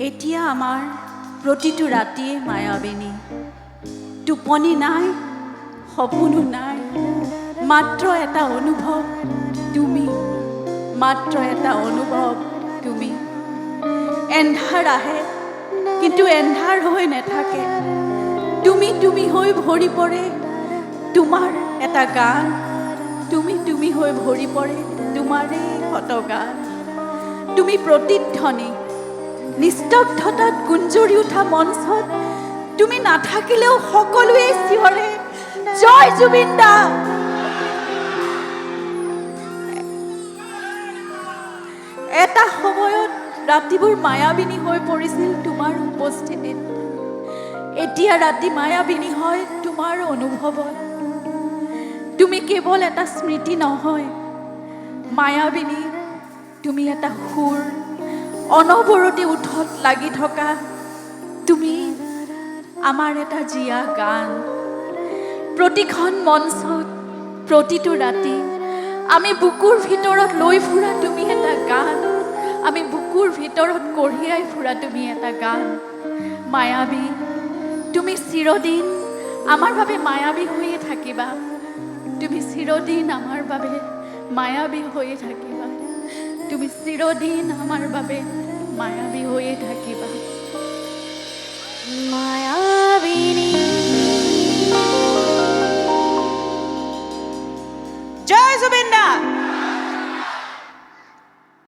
এতিয়া আমাৰ প্ৰতিটো ৰাতিয়ে মায়াবিনী, টোপনি নাই, সপোনো নাই, মাত্ৰ এটা অনুভৱ তুমি, মাত্ৰ এটা অনুভৱ তুমি। এন্ধাৰ আহে কিন্তু এন্ধাৰ হৈ নাথাকে, তুমি তুমি হৈ ভৰি পৰে তোমাৰ এটা গান, তুমি তুমি হৈ ভৰি পৰে তোমাৰেই শত গান। তুমি প্ৰতিধ্বনি, নিস্তব্ধতাত গুঞ্জৰি উঠা মঞ্চত তুমি নাথাকিলেও সকলোৱে চিঞৰে জয় জুবিন দা। এটা সময়ত ৰাতিবোৰ মায়াবিনী হৈ পৰিছিল তোমাৰ উপস্থিতিত, এতিয়া ৰাতি মায়াবিনী হয় তোমাৰ অনুভৱত। তুমি কেৱল এটা স্মৃতি নহয়, মায়াবিনী তুমি এটা সুৰ, অনবৰতে উঠত লাগি থকা তুমি আমাৰ এটা জীয়া গান। প্ৰতিখন মঞ্চত, প্ৰতিটো ৰাতি আমি বুকুৰ ভিতৰত লৈ ফুৰা তুমি এটা গান, আমি বুকুৰ ভিতৰত কঢ়িয়াই ফুৰা তুমি এটা গান। মায়াবী, তুমি চিৰদিন আমাৰ বাবে মায়াবী হৈয়ে থাকিবা, তুমি চিৰদিন আমাৰ বাবে মায়াবী হৈয়ে থাকিবা, তুমি চিৰদিন আমাৰ বাবে মায়াবী হৈয়ে থাকিবা।